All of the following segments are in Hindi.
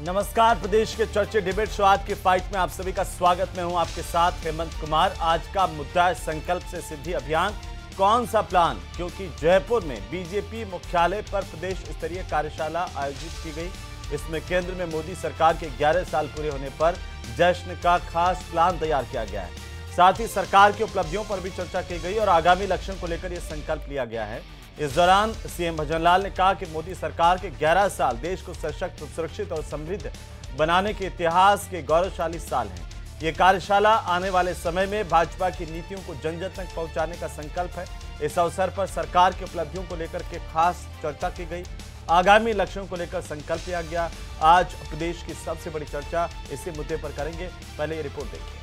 नमस्कार, प्रदेश के चर्चे डिबेट शो आज की फाइट में आप सभी का स्वागत। मैं हूं आपके साथ हेमंत कुमार। आज का मुद्दा है संकल्प से सिद्धि अभियान। कौन सा प्लान? क्योंकि जयपुर में बीजेपी मुख्यालय पर प्रदेश स्तरीय कार्यशाला आयोजित की गई। इसमें केंद्र में मोदी सरकार के 11 साल पूरे होने पर जश्न का खास प्लान तैयार किया गया है। साथ ही सरकार की उपलब्धियों पर भी चर्चा की गई और आगामी इलेक्शन को लेकर यह संकल्प लिया गया है। इस दौरान सीएम भजनलाल ने कहा कि मोदी सरकार के 11 साल देश को सशक्त, सुरक्षित और समृद्ध बनाने के इतिहास के गौरवशाली साल हैं। ये कार्यशाला आने वाले समय में भाजपा की नीतियों को जन जन तक पहुंचाने का संकल्प है। इस अवसर पर सरकार की उपलब्धियों को लेकर के खास चर्चा की गई। आगामी इलेक्शन को लेकर संकल्प लिया गया। आज प्रदेश की सबसे बड़ी चर्चा इसी मुद्दे पर करेंगे। पहले ये रिपोर्ट देखिए।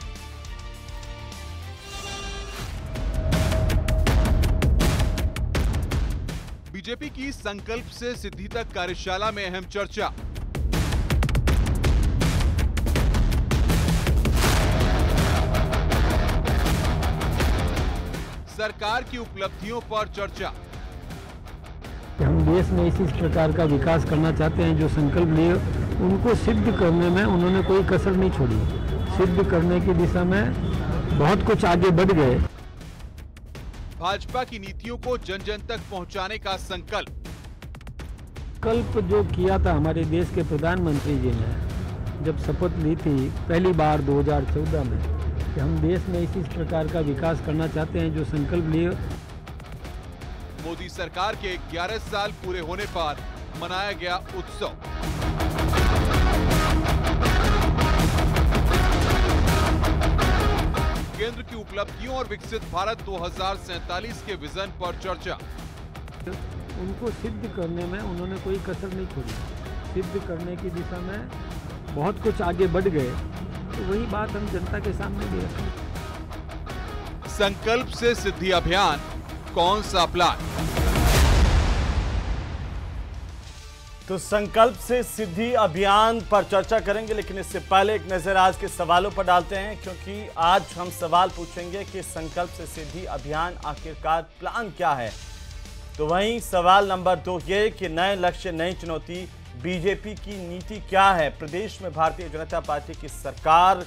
बीजेपी की संकल्प से सिद्धि तक कार्यशाला में अहम चर्चा। सरकार की उपलब्धियों पर चर्चा। हम देश में इसी प्रकार का विकास करना चाहते हैं। जो संकल्प लिए उनको सिद्ध करने में उन्होंने कोई कसर नहीं छोड़ी। सिद्ध करने की दिशा में बहुत कुछ आगे बढ़ गए। भाजपा की नीतियों को जन जन तक पहुंचाने का संकल्प जो किया था हमारे देश के प्रधानमंत्री जी ने जब शपथ ली थी पहली बार 2014 में कि हम देश में इसी प्रकार का विकास करना चाहते हैं। जो संकल्प लिए मोदी सरकार के 11 साल पूरे होने पर मनाया गया उत्सव। केंद्र की उपलब्धियों और विकसित भारत 2047 के विजन पर चर्चा। उनको सिद्ध करने में उन्होंने कोई कसर नहीं छोड़ी। सिद्ध करने की दिशा में बहुत कुछ आगे बढ़ गए। तो वही बात हम जनता के सामने भी रखें। संकल्प से सिद्धि अभियान, कौन सा प्लान? तो संकल्प से सिद्धि अभियान पर चर्चा करेंगे, लेकिन इससे पहले एक नजर आज के सवालों पर डालते हैं, क्योंकि आज हम सवाल पूछेंगे कि संकल्प से सिद्धि अभियान आखिरकार प्लान क्या है। तो वहीं सवाल नंबर 2 ये कि नए लक्ष्य, नई चुनौती, बीजेपी की नीति क्या है। प्रदेश में भारतीय जनता पार्टी की सरकार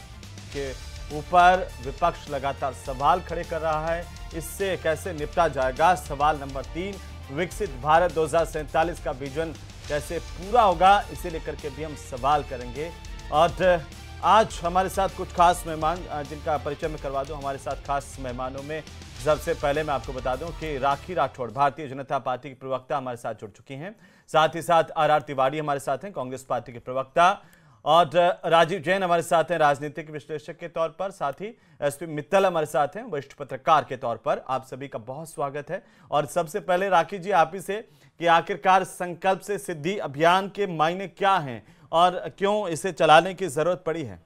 के ऊपर विपक्ष लगातार सवाल खड़े कर रहा है। इससे कैसे निपटा जाएगा। सवाल नंबर 3, विकसित भारत 2047 का विजन कैसे पूरा होगा, इसे लेकर के भी हम सवाल करेंगे। और आज हमारे साथ कुछ खास मेहमान, जिनका परिचय मैं करवा दूं। हमारे साथ खास मेहमानों में सबसे पहले मैं आपको बता दूं कि राखी राठौड़ भारतीय जनता पार्टी की प्रवक्ता हमारे साथ जुड़ चुकी हैं। साथ ही साथ आर तिवारी हमारे साथ हैं, कांग्रेस पार्टी के प्रवक्ता। और राजीव जैन हमारे साथ हैं, राजनीतिक विश्लेषक के तौर पर। साथ ही एसपी मित्तल हमारे साथ हैं, वरिष्ठ पत्रकार के तौर पर। आप सभी का बहुत स्वागत है। और सबसे पहले राखी जी, आप ही से कि आखिरकार संकल्प से सिद्धि अभियान के मायने क्या हैं और क्यों इसे चलाने की जरूरत पड़ी है।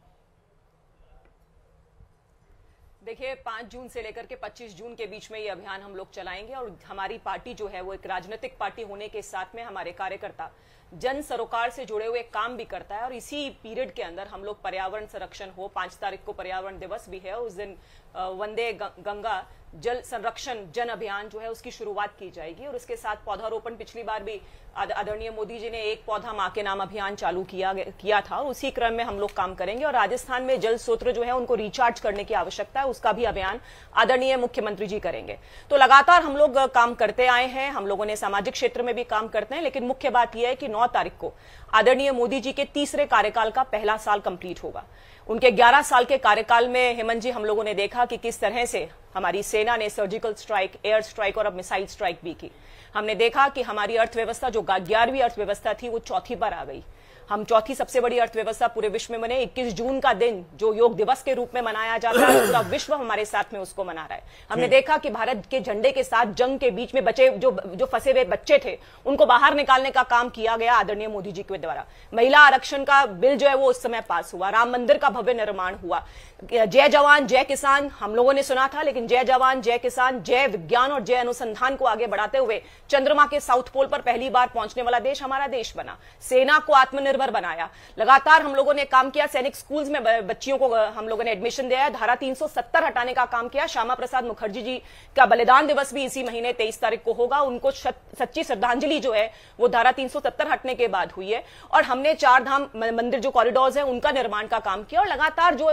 देखिए, 5 जून से लेकर के 25 जून के बीच में ये अभियान हम लोग चलाएंगे। और हमारी पार्टी जो है वो एक राजनीतिक पार्टी होने के साथ में हमारे कार्यकर्ता जन सरोकार से जुड़े हुए काम भी करता है। और इसी पीरियड के अंदर हम लोग पर्यावरण संरक्षण हो, 5 तारीख को पर्यावरण दिवस भी है, उस दिन वंदे गंगा जल संरक्षण जन अभियान जो है उसकी शुरुआत की जाएगी। और इसके साथ पौधारोपण, पिछली बार भी आदरणीय मोदी जी ने एक पौधा मां के नाम अभियान चालू किया था। उसी क्रम में हम लोग काम करेंगे। और राजस्थान में जल स्रोत जो है उनको रिचार्ज करने की आवश्यकता है, उसका भी अभियान आदरणीय मुख्यमंत्री जी करेंगे। तो लगातार हम लोग काम करते आए हैं। हम लोगों ने सामाजिक क्षेत्र में भी काम करते हैं। लेकिन मुख्य बात यह है कि 9 तारीख को आदरणीय मोदी जी के तीसरे कार्यकाल का पहला साल कंप्लीट होगा। उनके 11 साल के कार्यकाल में हेमंत जी, हम लोगों ने देखा कि किस तरह से हमारी सेना ने सर्जिकल स्ट्राइक, एयर स्ट्राइक और अब मिसाइल स्ट्राइक भी की। हमने देखा कि हमारी अर्थव्यवस्था जो 11वीं अर्थव्यवस्था थी वो चौथी पर आ गई। हम चौथी सबसे बड़ी अर्थव्यवस्था पूरे विश्व में बने। 21 जून का दिन जो योग दिवस के रूप में मनाया जाता है, पूरा विश्व हमारे साथ में उसको मना रहा है। हमने देखा कि भारत के झंडे के साथ जंग के बीच में बचे जो फंसे हुए बच्चे थे उनको बाहर निकालने का काम किया गया आदरणीय मोदी जी के द्वारा। महिला आरक्षण का बिल जो है वो उस समय पास हुआ। राम मंदिर का भव्य निर्माण हुआ। जय जवान जय किसान हम लोगों ने सुना था, लेकिन जय जवान जय किसान, जय विज्ञान और जय अनुसंधान को आगे बढ़ाते हुए चंद्रमा के साउथ पोल पर पहली बार पहुंचने वाला देश हमारा देश बना। सेना को आत्मनिर्भर आत्मनिर्भर बनाया। लगातार हम लोगों ने काम किया, सैनिक स्कूल्स में बच्चियों को हम लोगों ने एडमिशन दिया, धारा 370 हटाने का काम किया। श्यामा प्रसाद मुखर्जी जी का बलिदान दिवस भी इसी महीने 23 तारीख को होगा, उनको सच्ची श्रद्धांजलि जो है वो धारा 370 हटने के बाद हुई है। और हमने 4 धाम मंदिर जो कॉरिडोर्स है उनका निर्माण का काम किया, और लगातार जो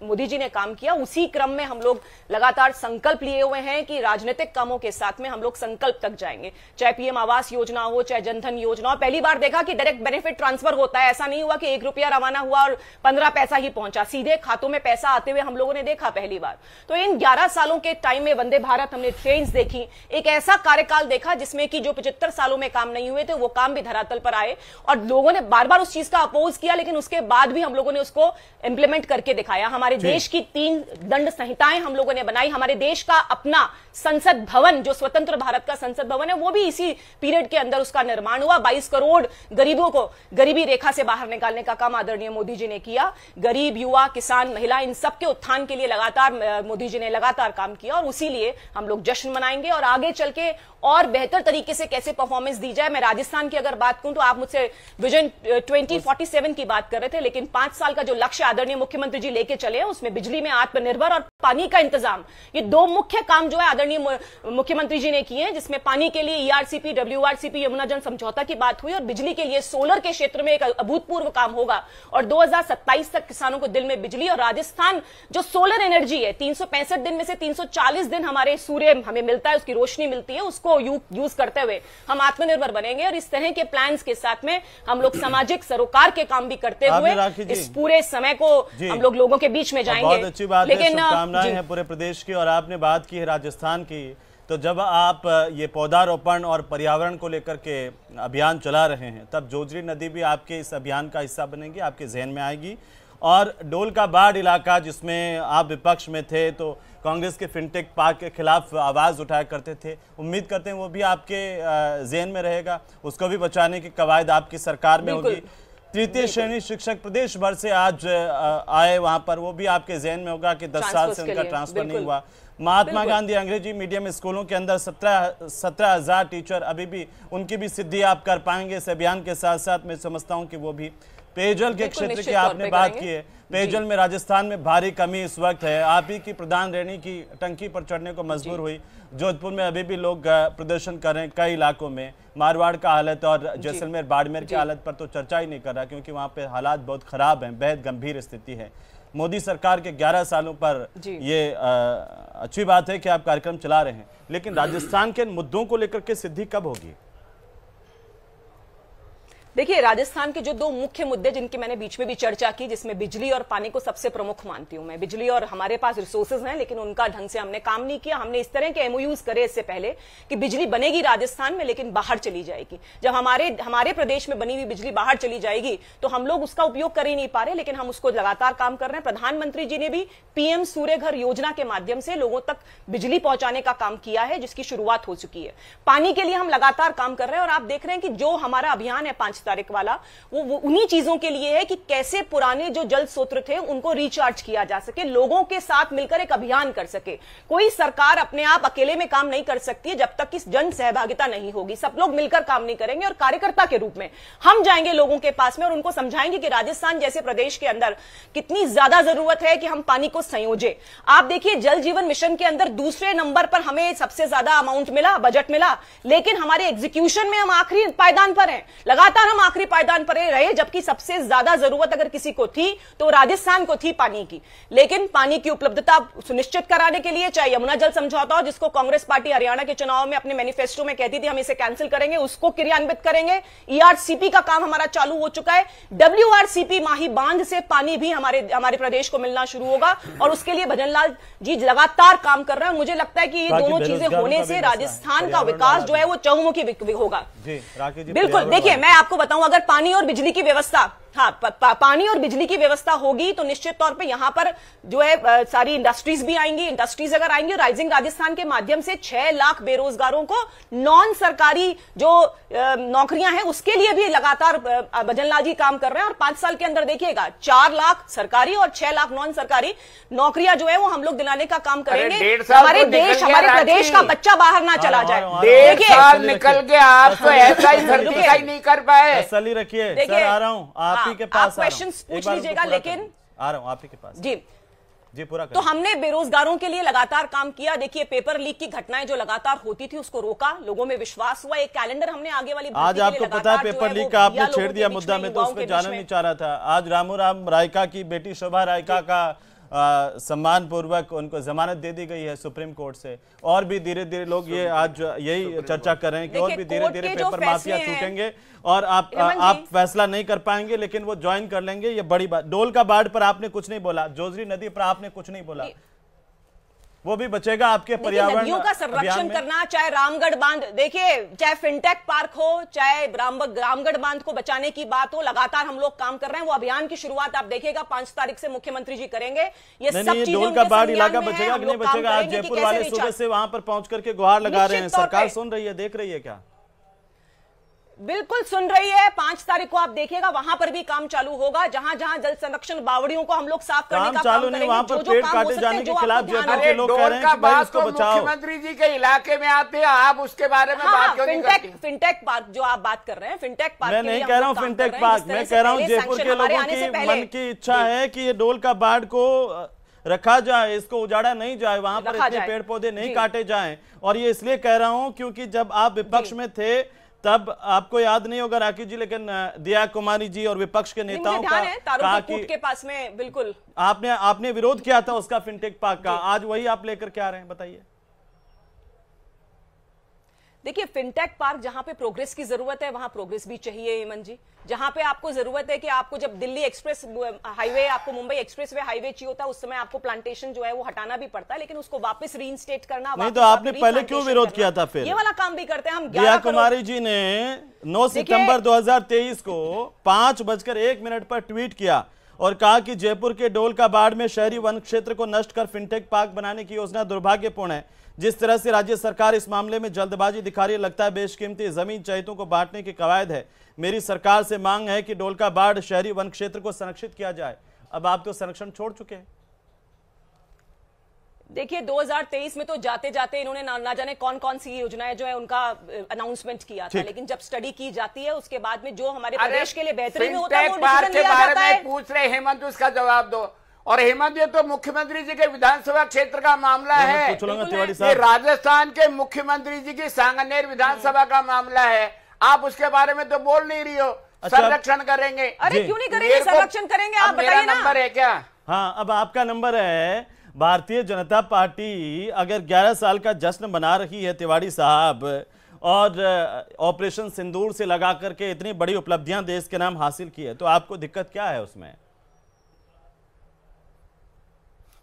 मोदी जी ने काम किया उसी क्रम में हम लोग लगातार संकल्प लिए हुए हैं कि राजनीतिक कामों के साथ में हम लोग संकल्प तक जाएंगे। चाहे पीएम आवास योजना हो, चाहे जनधन योजना हो। पहली बार देखा कि डायरेक्ट बेनिफिट ट्रांसफर होता है, ऐसा नहीं हुआ कि 1 रुपया रवाना हुआ और 15 पैसा ही पहुंचा, सीधे खातों में पैसा आते हुए हम लोगों ने देखा पहली बार। तो इन 11 सालों के टाइम में वंदे भारत हमने ट्रेन्स देखी, एक ऐसा कार्यकाल देखा जिसमें कि जो 75 सालों में काम नहीं हुए थे वो काम भी धरातल पर आए, और लोगों ने बार बार उस चीज का अपोज किया, लेकिन उसके बाद भी हम लोगों ने उसको इंप्लीमेंट करके दिखाया। हमारे देश की 3 दंड संहिताएं हम लोगों ने बनाई, हमारे देश का अपना संसद भवन जो स्वतंत्र भारत का संसद भवन है वो भी इसी पीरियड के अंदर उसका निर्माण हुआ। 22 करोड़ गरीबों को गरीबी रेखा से बाहर निकालने का काम आदरणीय मोदी जी ने किया। गरीब, युवा, किसान, महिला, इन सबके उत्थान के लिए लगातार मोदी जी ने लगातार काम किया, और उसी लिए हम लोग जश्न मनाएंगे और आगे चल के और बेहतर तरीके से कैसे परफॉर्मेंस दी जाए। मैं राजस्थान की अगर बात करूं तो आप मुझसे विजन 2047 की बात कर रहे थे, लेकिन 5 साल का जो लक्ष्य आदरणीय मुख्यमंत्री जी लेके चले हैं उसमें बिजली में आत्मनिर्भर और पानी का इंतजाम, ये 2 मुख्य काम जो है आदरणीय मुख्यमंत्री जी ने किए हैं, जिसमें पानी के लिए ईआरसीपी, डब्ल्यूआरसीपी, यमुना जल समझौता की बात हुई, और बिजली के लिए सोलर के क्षेत्र में एक अभूतपूर्व काम होगा, और 2027 तक किसानों को दिन में बिजली। और राजस्थान जो सोलर एनर्जी है, 365 दिन में से 340 दिन हमारे सूर्य हमें मिलता है, उसकी रोशनी मिलती है, उसको यूज करते हुए हम आत्मनिर्भर बनेंगे। और इस तरह के प्लान्स के साथ में हम लोग सामाजिक सरोकार के काम भी करते हुए इस पूरे समय को हम लोग लोगों के बीच में जाएंगे। बहुत अच्छी बात है, शुभकामनाएं हैं पूरे प्रदेश की। और आपने बात की है राजस्थान की, तो जब आप ये पौधारोपण और पर्यावरण को लेकर के अभियान चला रहे हैं, तब जोजरी नदी भी आपके इस अभियान का हिस्सा बनेगी, आपके जहन में आएगी। और डोल का बाढ़ इलाका जिसमें आप विपक्ष में थे, तो कांग्रेस के फिनटेक पार्क के खिलाफ आवाज़ उठाया करते थे, उम्मीद करते हैं वो भी आपके जहन में रहेगा, उसको भी बचाने की कवायद आपकी सरकार में होगी। तृतीय श्रेणी शिक्षक प्रदेश भर से आज आए वहां पर, वो भी आपके जहन में होगा कि 10 साल से उनका ट्रांसफर नहीं हुआ। महात्मा गांधी अंग्रेजी मीडियम स्कूलों के अंदर 17,000 टीचर, अभी भी उनकी भी सिद्धि आप कर पाएंगे इस अभियान के साथ साथ। मैं समझता हूं कि वो भी पेयजल के क्षेत्र की आपने बात की है, पेयजल में राजस्थान में भारी कमी इस वक्त है। आप ही की प्रधान रेणी की टंकी पर चढ़ने को मजबूर हुई। जोधपुर में अभी भी लोग प्रदर्शन कर रहे हैं कई इलाकों में। मारवाड़ का हालत और जैसलमेर बाड़मेर की हालत पर तो चर्चा ही नहीं कर रहा, क्योंकि वहाँ पे हालात बहुत खराब हैं, बेहद गंभीर स्थिति है। मोदी सरकार के 11 सालों पर ये अच्छी बात है कि आप कार्यक्रम चला रहे हैं, लेकिन राजस्थान के मुद्दों को लेकर के सिद्धि कब होगी? देखिए, राजस्थान के जो 2 मुख्य मुद्दे जिनकी मैंने बीच में भी चर्चा की, जिसमें बिजली और पानी को सबसे प्रमुख मानती हूं मैं। बिजली और हमारे पास रिसोर्सेज हैं, लेकिन उनका ढंग से हमने काम नहीं किया। हमने इस तरह के एमओयूज करे इससे पहले कि बिजली बनेगी राजस्थान में, लेकिन बाहर चली जाएगी। जब हमारे प्रदेश में बनी हुई बिजली बाहर चली जाएगी तो हम लोग उसका उपयोग कर ही नहीं पा रहे, लेकिन हम उसको लगातार काम कर रहे हैं। प्रधानमंत्री जी ने भी पीएम सूर्य घर योजना के माध्यम से लोगों तक बिजली पहुंचाने का काम किया है, जिसकी शुरुआत हो चुकी है। पानी के लिए हम लगातार काम कर रहे हैं, और आप देख रहे हैं कि जो हमारा अभियान है 5 तारीख वाला, वो उन्हीं चीजों के लिए है कि कैसे पुराने जो जल स्रोत थे उनको रिचार्ज किया जा सके, लोगों के साथ मिलकर एक अभियान कर सके। कोई सरकार अपने आप अकेले में काम नहीं कर सकती है जब तक कि जन सहभागिता नहीं होगी। सब लोग मिलकर काम नहीं करेंगे, और कार्यकर्ता के रूप में हम जाएंगे लोगों के पास में और उनको समझाएंगे कि राजस्थान जैसे प्रदेश के अंदर कितनी ज्यादा जरूरत है कि हम पानी को संयोजे। आप देखिए, जल जीवन मिशन के अंदर दूसरे नंबर पर हमें सबसे ज्यादा अमाउंट मिला, बजट मिला, लेकिन हमारे एग्जीक्यूशन में हम आखिरी पायदान पर हैं। लगातार हम आखिरी पायदान पर रहे, जबकि सबसे ज्यादा जरूरत अगर किसी को थी तो राजस्थान को थी पानी की। लेकिन पानी की उपलब्धता सुनिश्चित कराने के लिए, चाहे यमुना जल समझौता हो, जिसको कांग्रेस पार्टी हरियाणा के चुनाव में अपने मैनिफेस्टो में कहती थी हम इसे कैंसिल करेंगे, उसको क्रियान्वित करेंगे। ईआरसीपी का काम हमारा चालू हो चुका है। डब्ल्यूआरसीपी माही बांध से पानी भी हमारे प्रदेश को मिलना शुरू होगा, और उसके लिए भजनलाल जी लगातार काम कर रहे हैं। मुझे लगता है कि ये दोनों चीजें होने से राजस्थान का विकास जो है वो चहुमुखी होगा। बिल्कुल, देखिए मैं आपको बताऊं, अगर पानी और बिजली की व्यवस्था, पानी और बिजली की व्यवस्था होगी तो निश्चित तौर पे यहां पर जो है सारी इंडस्ट्रीज भी आएंगी। इंडस्ट्रीज अगर आएंगी, राइजिंग राजस्थान के माध्यम से 6 लाख बेरोजगारों को नॉन सरकारी जो नौकरियां हैं उसके लिए भी लगातार भजनलाल जी काम कर रहे हैं। और 5 साल के अंदर देखिएगा 4 लाख सरकारी और 6 लाख नॉन सरकारी नौकरियां जो है वो हम लोग दिलाने का काम करेंगे। हमारे प्रदेश का बच्चा बाहर ना चला जाए। 1.5 साल निकल गया, आप तो ऐसा ही नहीं कर पाए। है। तसल्ली रखिए सर, आ रहा हूँ आप ही के पास, क्वेश्चंस पूछ लीजिएगा, लेकिन आ रहा हूँ आप ही के पास जी पूरा तो हमने बेरोजगारों के लिए लगातार काम किया। देखिए पेपर लीक की घटनाएं जो लगातार होती थी उसको रोका, लोगों में विश्वास हुआ, एक कैलेंडर हमने आगे वाली आज आपको पता है पेपर लीक का आपने छेड़ दिया मुद्दा, में तो उस पर जाना नहीं चाह रहा था। आज रामू राम रायका की बेटी शोभा रायका का सम्मान पूर्वक उनको जमानत दे दी गई है सुप्रीम कोर्ट से, और भी धीरे धीरे लोग ये आज यही चर्चा कर रहे हैं कि और भी धीरे धीरे पेपर माफिया छूटेंगे और आप फैसला नहीं कर पाएंगे, लेकिन वो ज्वाइन कर लेंगे। ये बड़ी बात। डोल का बाढ़ पर आपने कुछ नहीं बोला, जोजरी नदी पर आपने कुछ नहीं बोला, वो भी बचेगा आपके पर्यावरण नदियों का संरक्षण करना, चाहे रामगढ़ बांध, देखिए चाहे फिनटेक पार्क हो, चाहे रामगढ़ बांध को बचाने की बात हो, लगातार हम लोग काम कर रहे हैं। वो अभियान की शुरुआत आप देखिएगा 5 तारीख से मुख्यमंत्री जी करेंगे। ये सब चीजें डोल का बाढ़ इलाका बचेगा कि नहीं बचेगा? आज जयपुर वाले सुबह से वहां पर पहुंच करके गुहार लगा रहे हैं। सरकार सुन रही है, देख रही है क्या? बिल्कुल सुन रही है। 5 तारीख को आप देखिएगा वहां पर भी काम चालू होगा। जहां जहां जल संरक्षण बावड़ियों को हम लोग साफ करने का काम करेंगे। वहां पर पेड़ काटे जाने के खिलाफ जयपुर के लोग कह रहे हैं कि भाई उसको बचाओ। मुख्यमंत्री जी के इलाके में आते हैं, आप उसके बारे में बात क्यों नहीं करती? फिनटेक पार्क जो आप बात कर रहे हैं, फिनटेक पार्क मैं नहीं कह रहा हूँ फिनटेक पार्क, मैं कह रहा हूँ जयपुर के लोगों की मन की इच्छा है कि ये डोल का बाढ़ को रखा जाए, इसको उजाड़ा नहीं जाए, वहां पर इतने पेड़ पौधे नहीं काटे जाएं। और ये इसलिए कह रहा हूं क्योंकि जब आप विपक्ष में थे तब आपको याद नहीं होगा राखी जी, लेकिन दिया कुमारी जी और विपक्ष के नेताओं का कहा कि के पास में बिल्कुल आपने विरोध किया था उसका फिनटेक पार्क का। आज वही आप लेकर के आ रहे हैं, बताइए। देखिए फिनटेक पार्क जहां पे प्रोग्रेस की जरूरत है वहां प्रोग्रेस भी चाहिए हेमंत जी। जहां पे आपको जरूरत है कि आपको जब दिल्ली एक्सप्रेस हाईवे, आपको मुंबई एक्सप्रेस वे हाईवे चाहिए होता है, उस समय आपको प्लांटेशन जो है वो हटाना भी पड़ता है, लेकिन उसको वापस रीइंस्टेट करना नहीं। तो आपने पहले क्यों विरोध किया था? फिर ये वाला काम भी करते हैं हम। दिया कुमारी जी ने 9 सितंबर 2023 को 5:01 पर ट्वीट किया और कहा कि जयपुर के डोल का बाढ़ में शहरी वन क्षेत्र को नष्ट कर फिनटेक पार्क बनाने की योजना दुर्भाग्यपूर्ण है। जिस तरह से राज्य सरकार इस मामले में जल्दबाजी दिखा रही है, लगता है बेशकीमती जमीन चहितों को बांटने की कवायद है। मेरी सरकार से मांग है कि डोल का बाढ़ शहरी वन क्षेत्र को संरक्षित किया जाए। अब आप तो संरक्षण छोड़ चुके हैं। देखिए 2023 में तो जाते जाते इन्होंने ना जाने कौन कौन सी योजनाएं जो है उनका अनाउंसमेंट किया था, लेकिन जब स्टडी की जाती है उसके बाद में जो हमारे प्रदेश के लिए बेहतरी में होता है वो डिसीजन लिया जाता है। पूछ रहे हेमंत, उसका जवाब दो। और हेमंत ये तो मुख्यमंत्री जी के विधानसभा क्षेत्र का मामला है, ये राजस्थान के मुख्यमंत्री जी की सांगनेर विधानसभा का मामला है। आप उसके बारे में तो बोल नहीं रही हो। संरक्षण करेंगे? अरे क्यों नहीं करेंगे, संरक्षण करेंगे। आप बताइए ना। नंबर है क्या? हाँ, अब आपका नंबर है। भारतीय जनता पार्टी अगर 11 साल का जश्न मना रही है तिवारी साहब, और ऑपरेशन सिंदूर से लगा करके इतनी बड़ी उपलब्धियां देश के नाम हासिल की है, तो आपको दिक्कत क्या है उसमें?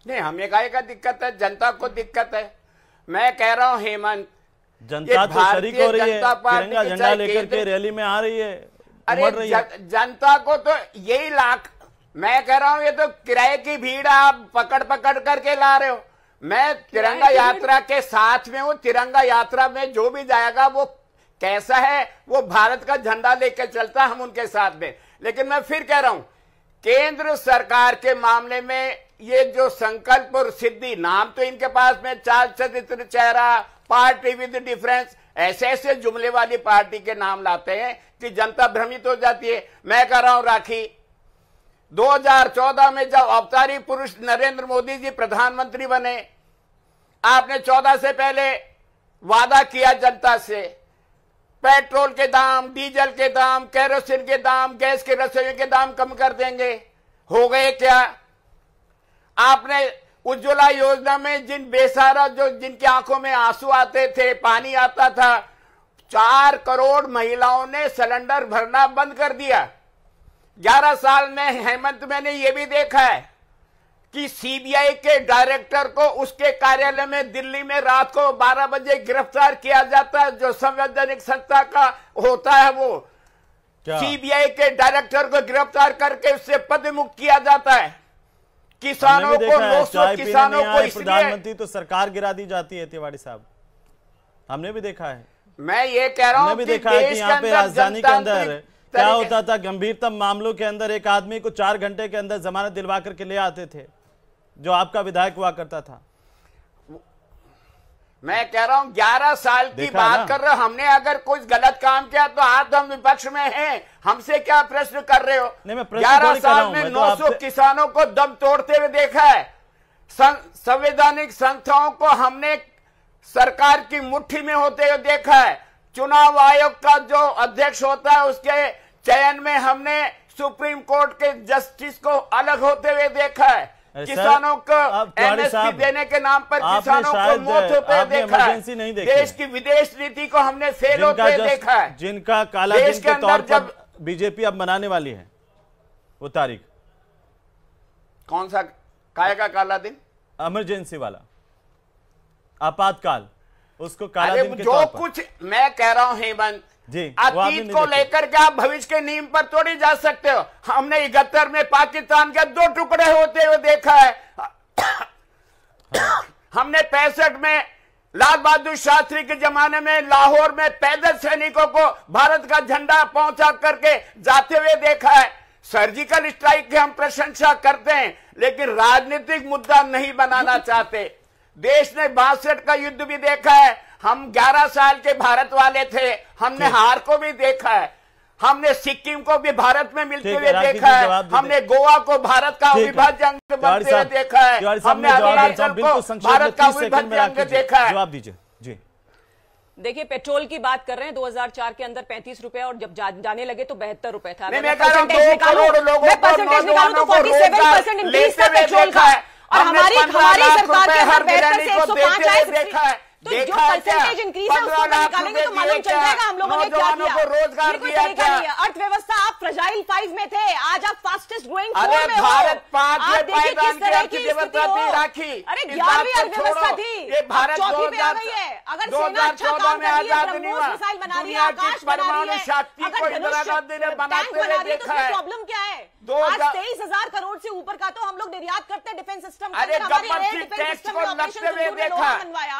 नहीं, हमें का दिक्कत है, जनता को दिक्कत है। मैं कह रहा हूं हेमंत, जनता तो शरीक हो रही है, तिरंगा झंडा लेकर के रैली में आ रही है, उमड़ रही है। जनता को तो यही लाख, मैं कह रहा हूं ये तो किराए की भीड़ आप पकड़ पकड़ करके ला रहे हो। मैं तिरंगा यात्रा के साथ में हूं। तिरंगा यात्रा में जो भी जाएगा वो कैसा है, वो भारत का झंडा लेकर चलता, हम उनके साथ में। लेकिन मैं फिर कह रहा हूं, केंद्र सरकार के मामले में ये जो संकल्प और सिद्धि, नाम तो इनके पास में चार चरित्र चेहरा, पार्टी विद डिफरेंस, ऐसे ऐसे जुमले वाली पार्टी के नाम लाते हैं कि जनता भ्रमित हो जाती है। मैं कह रहा हूं राखी, 2014 में जब अवतारी पुरुष नरेंद्र मोदी जी प्रधानमंत्री बने, आपने 14 से पहले वादा किया जनता से, पेट्रोल के दाम, डीजल के दाम, केरोसिन के दाम, गैस के रसोई के दाम कम कर देंगे। हो गए क्या? आपने उज्ज्वला योजना में जिन बेसहारा, जो जिनकी आंखों में आंसू आते थे, पानी आता था, 4 करोड़ महिलाओं ने सिलेंडर भरना बंद कर दिया। 11 साल में हेमंत मैंने ये भी देखा है कि सीबीआई के डायरेक्टर को उसके कार्यालय में दिल्ली में रात को 12 बजे गिरफ्तार किया जाता है। जो संवैधानिक संस्था का होता है वो सीबीआई के डायरेक्टर को गिरफ्तार करके उससे पद मुक्त किया जाता है। किसानों को, किसानों को प्रधानमंत्री तो सरकार गिरा दी जाती है। तिवारी साहब, हमने भी देखा है। मैं ये कह रहा हूं कि देखा है कि यहाँ पे राजधानी के अंदर क्या होता था, गंभीरतम मामलों के अंदर एक आदमी को 4 घंटे के अंदर जमानत दिलवा करके ले आते थे, जो आपका विधायक हुआ करता था। मैं कह रहा हूं 11 साल की बात कर रहे हो। हमने अगर कुछ गलत काम किया तो आज हम विपक्ष में हैं, हमसे क्या प्रश्न कर रहे हो? 11 साल में 900 किसानों को दम तोड़ते हुए देखा है। संवैधानिक संस्थाओं को हमने सरकार की मुट्ठी में होते हुए देखा है। चुनाव आयोग का जो अध्यक्ष होता है उसके चयन में हमने सुप्रीम कोर्ट के जस्टिस को अलग होते हुए देखा है। किसानों को एमएसपी देने के नाम पर किसानों को मौत होते हुए देखा है। देश की विदेश नीति को हमने फेल होते देखा है। जिनका काला दिन के तौर पर बीजेपी अब मनाने वाली है वो तारीख कौन सा? काय का काला दिन? इमरजेंसी वाला आपातकाल, उसको काला दिन के जो तौर पर। कुछ मैं कह रहा हूं हेमंत जी, अतीत को लेकर के आप भविष्य के नींव पर तोड़ी जा सकते हो। हमने 71 में पाकिस्तान के 2 टुकड़े होते हुए देखा है। हमने 65 में लाल बहादुर शास्त्री के जमाने में लाहौर में पैदल सैनिकों को भारत का झंडा पहुंचा करके जाते हुए देखा है। सर्जिकल स्ट्राइक की हम प्रशंसा करते हैं, लेकिन राजनीतिक मुद्दा नहीं बनाना चाहते। देश ने 62 का युद्ध भी देखा है। हम 11 साल के भारत वाले थे, हमने हार को भी देखा है। हमने सिक्किम को भी भारत में मिलते हुए देखा है। हमने गोवा को भारत का अविभाज्य बनते हुए देखा है। हमने अरुणाचल को भारत का अविभाज्य देखा है। जवाब दीजिए जी। देखिए, पेट्रोल की बात कर रहे हैं, 2004 के अंदर 35 रुपए और जब जाने लगे तो 72 रुपए था। मैं कह रहा हूं 2 करोड़ लोगों को, नौजवानों को रोजगार लेते हुए देखा है। और हमारी सरकार के हर गृहिणी को देते हुए देखा है। तो जो परसेंटेज इंक्रीज है उसको निकालेंगे तो मालूम चल जाएगा हम लोगों ने क्या किया। को रोजगार दिया क्या? अर्थव्यवस्था आप फ्रजाइल 5 में थे, आज आप फास्टेस्ट ग्रोइंग 4 में हो। भारत 5 में पायदान की अर्थव्यवस्था थी राखी। अरे 11वीं अर्थव्यवस्था थी, ये भारत चौथी पे आ गई है। अगर 2014 में आजाद नहीं हुआ। दुनिया की परमाणु शक्ति को इंदिरा गांधी ने बनाते हुए देखा है। प्रॉब्लम क्या है? आज 23,000 करोड़ से ऊपर का तो हम लोग निर्यात करते हैं डिफेंस सिस्टम। अरे गवर्नमेंट टैक्स को लगते हुए देखा।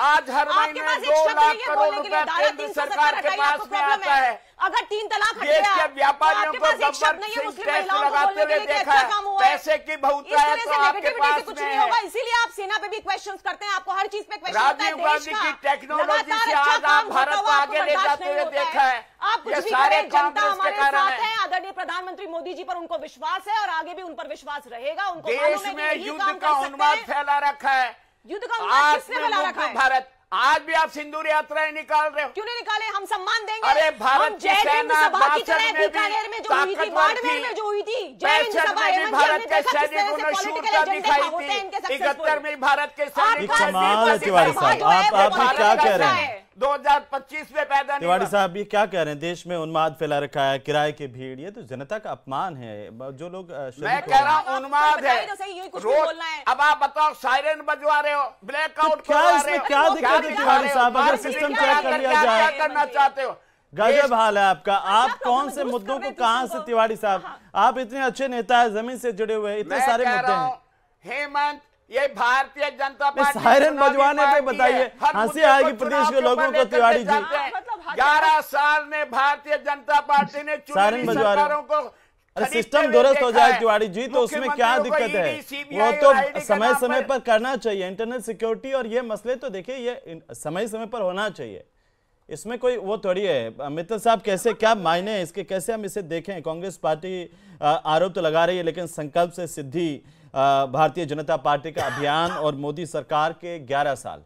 आज हर महीने 2 लाख करोड़ रुपए केंद्र सरकार के पास में आता है। अगर 3 तलाक देश के व्यापारियों को गवर्नमेंट टैक्स लगाते हुए देखा है। पैसे की बहुतायत है तो आपके पास कुछ नहीं होगा। इसीलिए आप सेना पे भी क्वेश्चंस करते हैं, आपको हर चीज पे क्वेश्चन होता है। राजीव गांधी की टेक्नोलॉजी से आज आप भारत को आगे ले जाते हुए देखा है। आप कुछ भी करें, जनता हमारे साथ है। आदरणीय प्रधानमंत्री मोदी जी पर उनको विश्वास है और आगे भी उन पर विश्वास रहेगा। उनको देश में युद्ध का उन्माद फैला रखा है। युद्ध का उन्माद किसने फैला रखा है? भारत आज भी आप सिंदूर यात्राएं निकाल रहे हो। क्यों नहीं निकाले? हम सम्मान देंगे। अरे भारत की सेना बीकानेर में जो हुई थी, बाड़मेर में जो हुई थी, भारत के सैनिकों ने शूरता दिखाई थी। 71 में भारत के सैनिक। तिवारी साहब, आप क्या कह रहे हैं? 2025 में पैदा नहीं। तिवारी साहब ये क्या कह रहे हैं? देश में उन्माद फैला रखा है, किराए की भीड़, ये तो जनता का अपमान है। जो लोग मैं कह रहा हूँ उन्माद है रोज। अब आप बताओ, सायरन बजवा रहे हो, ब्लैकआउट क्या इसमें क्या दिक्कत है तिवारी साहब? अगर सिस्टम चेक कर लिया जाए, क्या करना चाहते हो? गजब हाल है आपका। आप कौन से मुद्दों को कहां से, तिवारी साहब आप इतने अच्छे नेता है, जमीन से जुड़े हुए, इतने सारे मुद्दे हैं। हेमंत, ये भारतीय जनता पार्टी सायरन बजवाने पे बताइए, हंसी आएगी प्रदेश के लोगों को। तिवारी जी 11 साल में भारतीय जनता पार्टी ने सायरन बजवारों को, अरे सिस्टम दुरुस्त हो जाए तिवारी जी, तो उसमें क्या दिक्कत है? वो तो समय समय पर करना चाहिए। इंटरनल सिक्योरिटी और ये मसले तो देखिए ये समय समय पर होना चाहिए, इसमें कोई वो थोड़ी है। मित्तल साहब कैसे, क्या मायने हैं इसके, कैसे हम इसे देखें? कांग्रेस पार्टी आरोप तो लगा रही है, लेकिन संकल्प से सिद्धि भारतीय जनता पार्टी का अभियान और मोदी सरकार के 11 साल।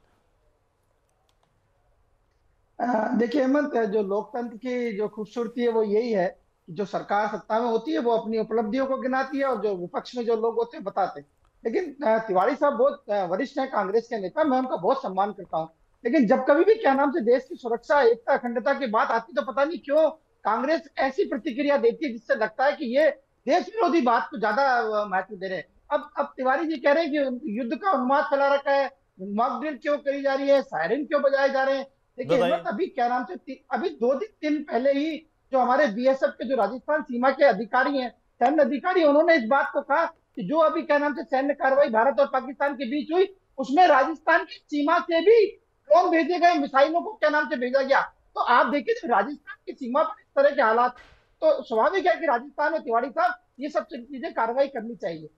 देखिए हेमंत, जो लोकतंत्र की जो खूबसूरती है वो यही है कि जो सरकार सत्ता में होती है वो अपनी उपलब्धियों को गिनाती है और जो विपक्ष में जो लोग होते हैं बताते हैं। लेकिन तिवारी साहब बहुत वरिष्ठ हैं, कांग्रेस के नेता, मैं उनका बहुत सम्मान करता हूँ। लेकिन जब कभी भी क्या नाम से देश की सुरक्षा, एकता, अखंडता की बात आती तो पता नहीं क्यों कांग्रेस ऐसी प्रतिक्रिया देती है जिससे लगता है कि ये देश विरोधी बात को ज्यादा महत्व दे रहे हैं। अब तिवारी जी कह रहे हैं कि युद्ध का उन्माद फैला रखा है, मॉक ड्रिल क्यों करी जा रही है, सायरन क्यों बजाए जा रहे हैं। देखिए अभी क्या नाम से अभी 2 दिन पहले ही जो हमारे बीएसएफ के जो राजस्थान सीमा के अधिकारी हैं, सैन्य अधिकारी, उन्होंने इस बात को कहा कि जो अभी क्या नाम से सैन्य कार्रवाई भारत और पाकिस्तान के बीच हुई उसमें राजस्थान की सीमा से भी ड्रोन भेजे गए, मिसाइलों को क्या नाम से भेजा गया। तो आप देखिए राजस्थान की सीमा पर इस तरह के हालात, तो स्वाभाविक है कि राजस्थान में तिवारी साहब ये सब चीजें कार्रवाई करनी चाहिए।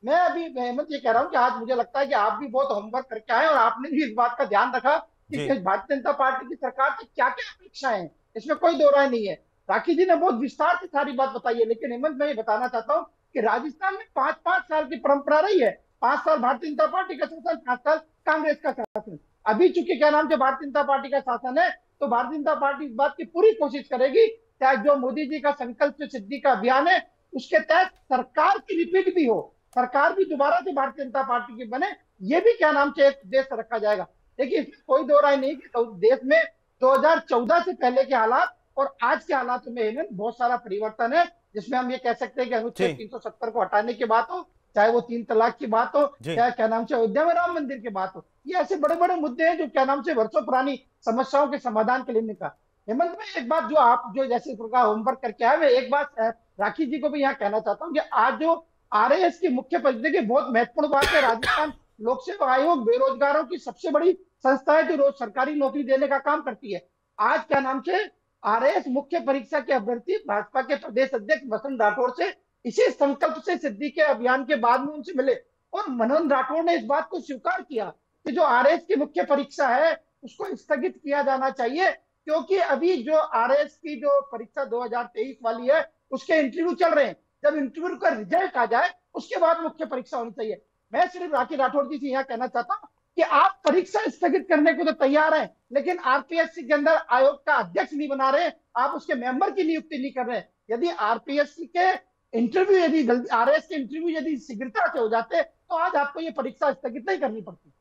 मैं अभी हेमंत ये कह रहा हूँ कि आज मुझे लगता है कि आप भी बहुत होमवर्क करके आए और आपने भी इस बात का ध्यान रखा कि भारतीय जनता पार्टी की सरकार से क्या क्या अपेक्षाएं हैं, इसमें कोई दो राय नहीं है। राखी जी ने बहुत विस्तार से सारी बात बताई है, लेकिन हेमंत मैं ये बताना चाहता हूँ कि राजस्थान में 5-5 साल की परंपरा रही है। 5 साल भारतीय जनता पार्टी का शासन, 5 साल कांग्रेस का शासन। अभी चूंकि क्या नाम से भारतीय जनता पार्टी का शासन है, तो भारतीय जनता पार्टी इस बात की पूरी कोशिश करेगी चाहे जो मोदी जी का संकल्प से सिद्धि का अभियान है उसके तहत सरकार की रिपीट भी हो, सरकार भी दोबारा से भारतीय जनता पार्टी की बने, ये भी क्या नाम से एक देश रखा जाएगा। देखिए इसमें कोई दो राय नहीं कि देश में 2014 से पहले के हालात और आज के हालात में बहुत सारा परिवर्तन है, जिसमें हम ये कह सकते हैं कि अनुच्छेद 370 को हटाने की बात हो, चाहे वो 3 तलाक की बात हो, चाहे क्या नाम से अयोध्या में राम मंदिर की बात हो, ये ऐसे बड़े बड़े मुद्दे हैं जो क्या नाम से वर्षों पुरानी समस्याओं के समाधान के लिए निकला। हेमंत में एक बात जो आप जो जैसे प्रकार होमवर्क करके आए, मैं एक बात राखी जी को भी यहाँ कहना चाहता हूँ कि आज जो आरएएस की मुख्य परिषद की बहुत महत्वपूर्ण बात है, राजस्थान लोक सेवा आयोग बेरोजगारों की सबसे बड़ी संस्था है जो रोज सरकारी नौकरी देने का काम करती है। आज क्या नाम से आरएएस मुख्य परीक्षा के अभ्यर्थी भाजपा के प्रदेश अध्यक्ष वसंत राठौर से इसी संकल्प से सिद्धि के अभियान के बाद में उनसे मिले और मनोज राठौर ने इस बात को स्वीकार किया कि जो आरएएस की मुख्य परीक्षा है उसको स्थगित किया जाना चाहिए, क्योंकि अभी जो आरएएस की जो परीक्षा 2023 वाली है उसके इंटरव्यू चल रहे हैं। जब इंटरव्यू का रिजल्ट आ जाए उसके बाद मुख्य परीक्षा होनी चाहिए। मैं सिर्फ राखी राठौर जी से यहाँ कहना चाहता हूँ कि आप परीक्षा स्थगित करने को तो तैयार हैं, लेकिन आरपीएससी के अंदर आयोग का अध्यक्ष नहीं बना रहे, आप उसके मेंबर की नियुक्ति नहीं कर रहे। यदि आरपीएससी के इंटरव्यू यदि आरएएस के इंटरव्यू यदि शीघ्रता से हो जाते तो आज आपको ये परीक्षा स्थगित नहीं करनी पड़ती।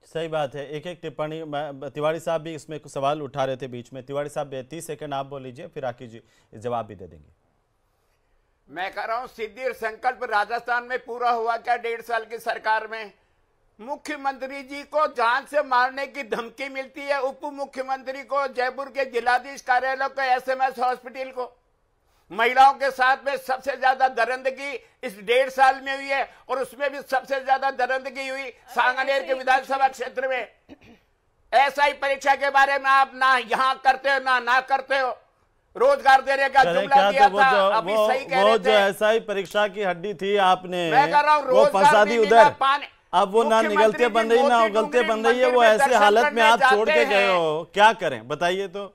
सही बात है। एक एक टिप्पणी, तिवारी साहब भी इसमें कुछ सवाल उठा रहे थे बीच में। तिवारी साहब 30 सेकंड आप बोल लीजिए, फिर राखी जी जवाब भी दे देंगे। मैं कह रहा हूं सिद्धि और संकल्प राजस्थान में पूरा हुआ क्या 1.5 साल की सरकार में? मुख्यमंत्री जी को जान से मारने की धमकी मिलती है, उप मुख्यमंत्री को, जयपुर के जिलाधीश कार्यालय को, एसएमएस हॉस्पिटल को। महिलाओं के साथ में सबसे ज्यादा दरिंदगी इस 1.5 साल में हुई है और उसमें भी सबसे ज्यादा दरिंदगी हुई सांगनेर के विधानसभा क्षेत्र में। एसआई परीक्षा के बारे में आप ना यहाँ करते हो ना करते हो। रोजगार देने का जुमला दिया था, अभी सही कह रहे थे। जो एसआई परीक्षा की हड्डी थी आपने, मैं कह रहा हूं वो फंसा दी उधर। अब वो ना निगलते बन रही ना उगलते बन रही है, वो ऐसे हालत में आप छोड़ के गए हो, क्या करें बताइए। तो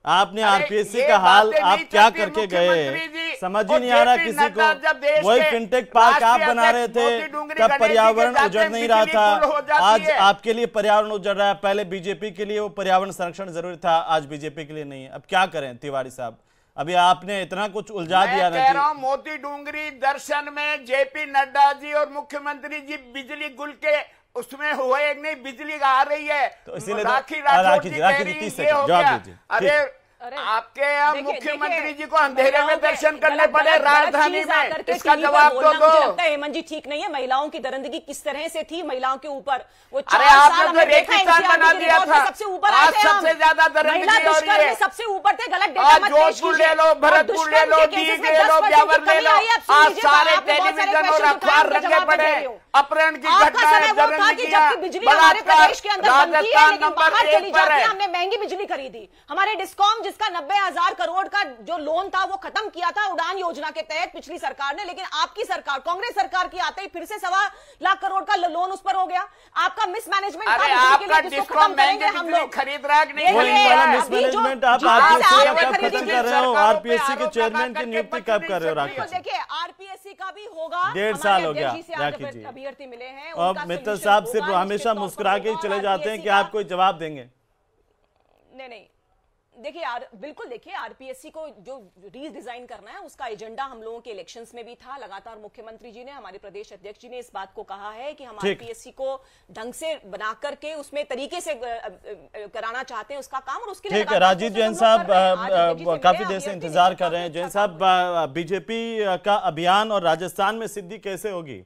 आपने आरपीएससी का हाल आप क्या करके गए, समझ ही नहीं आ रहा किसी को। वही फिनटेक पार्क आप बना रहे थे तब पर्यावरण उजड़ नहीं रहा था, आज आपके लिए पर्यावरण उजड़ रहा है। पहले बीजेपी के लिए वो पर्यावरण संरक्षण जरूरी था, आज बीजेपी के लिए नहीं है। अब क्या करें तिवारी साहब, अभी आपने इतना कुछ उलझा दिया। मैं कह रहा हूं मोती डूंगरी दर्शन में जेपी नड्डा जी और मुख्यमंत्री जी बिजली गुल के उसमें हुए नहीं, बिजली आ रही है तो इसीलिए राखी राठौर जी कह रही ये हो गया। अरे आपके यहाँ मुख्यमंत्री जी को अंधेरे में दर्शन करने पड़े राजधानी में, इसका जवाब तो दो। लगता है हेमंत जी ठीक नहीं है। महिलाओं की दरिंदगी किस तरह से थी महिलाओं के ऊपर, वो अरे आपने रेगिस्तान बना दिया था, सबसे ऊपर आज सबसे ज्यादा दरिंदगी हो रही है। सबसे ऊपर थे, गलत डेटा मत पेश कीजिए। जोधपुर ले लो, भरतपुर ले लो, दीव ले लो, ब्यावर ले लो, आज सारे टेलीविजन और अखबार रखे पड़े। अपहरण की घटनाएं, दरिंदगी, बलात्कार, राजस्थान नंबर 1 पर है। हमने महंगी बिजली खरीदी, हमारे डिस्कॉम जिसका 90,000 करोड़ का जो लोन था वो खत्म किया था उड़ान योजना के तहत पिछली सरकार ने, लेकिन आपकी सरकार कांग्रेस सरकार की आते ही फिर से 1.25 लाख करोड़ का लोन उस पर हो गया। आपका मिसमैनेजमेंट अरे आपका डिस्कॉम महंगे हम लोग खरीद रहा है नहीं। मिसमैनेजमेंट आप आरपीएससी का कब खत्म कर रहे हो, आरपीएससी के चेयरमैन की नियुक्ति कब कर रहे हो राखी? देखिए आरपीएससी का भी होगा, 1.5 साल हो गया राखी जी। अभ्यर्थी मिले हैं और मित्तल साहब सिर्फ हमेशा मुस्कुरा के ही चले जाते हैं कि आप कोई जवाब देंगे। नहीं देखिए बिल्कुल देखिए आरपीएससी को जो रीडिजाइन करना है उसका एजेंडा हम लोगों के इलेक्शंस में भी था। लगातार मुख्यमंत्री जी ने, हमारे प्रदेश अध्यक्ष जी ने इस बात को कहा है कि हम आरपीएससी को ढंग से बना करके उसमें तरीके से कराना चाहते हैं उसका काम, और उसके लिए ठीक है। राजीव जैन साहब काफी देर से इंतजार कर रहे हैं। जैन साहब, बीजेपी का अभियान और राजस्थान में सिद्धि कैसे होगी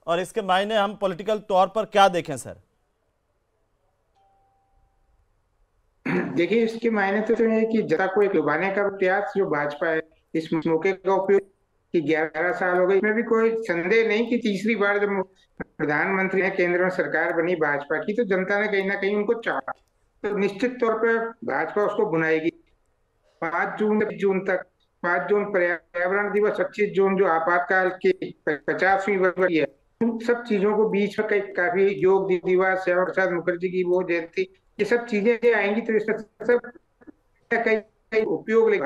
और इसके मायने हम पॉलिटिकल तौर पर क्या देखें सर? देखिए इसके मायने तो है कि जनता को एक लुभाने का प्रयास जो भाजपा है, इस मौके का उपयोग कि 11 साल हो गए, इसमें भी कोई संदेह नहीं कि तीसरी बार जब प्रधानमंत्री है, केंद्र में सरकार बनी भाजपा की, तो जनता ने कहीं ना कहीं उनको चाहा, तो निश्चित तौर पर भाजपा उसको बुनाएगी। 5 जून तक 5 जून पर्यावरण दिवस, 25 जून जो आपातकाल की 50वीं वर्ष है, उन सब चीजों को बीच में काफी योग दिवस, श्यामा प्रसाद मुखर्जी की वो जयंती, ये सब चीजें आएंगी तो इसमें सब कई उपयोग लेगा।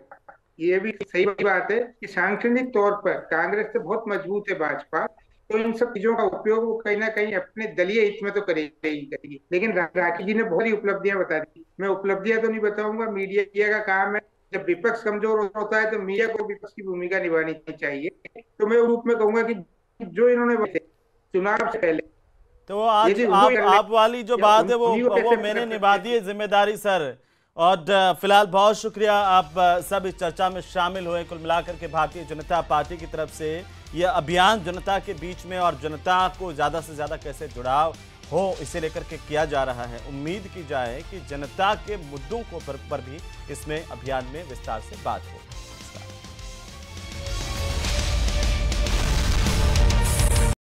ये भी सही बात है कि सांगठनिक तौर पर कांग्रेस से बहुत मजबूत है भाजपा, तो इन सब चीजों का उपयोग वो कहीं ना कहीं अपने दलीय हित में तो करेगी। लेकिन राखी जी ने बहुत ही उपलब्धियां बता दी, मैं उपलब्धियां तो नहीं बताऊंगा, मीडिया का काम है। जब विपक्ष कमजोर होता है तो मीडिया को विपक्ष की भूमिका निभानी चाहिए। तो मैं रूप में कहूंगा कि जो इन्होंने चुनाव से पहले, तो आज आप वाली जो बात है वो मैंने निभा दी है जिम्मेदारी सर। और फिलहाल बहुत शुक्रिया, आप सब इस चर्चा में शामिल हुए। कुल मिलाकर के भारतीय जनता पार्टी की तरफ से यह अभियान जनता के बीच में और जनता को ज़्यादा से ज़्यादा कैसे जुड़ाव हो इसे लेकर के किया जा रहा है। उम्मीद की जाए कि जनता के मुद्दों को पर भी इसमें अभियान में विस्तार से बात हो।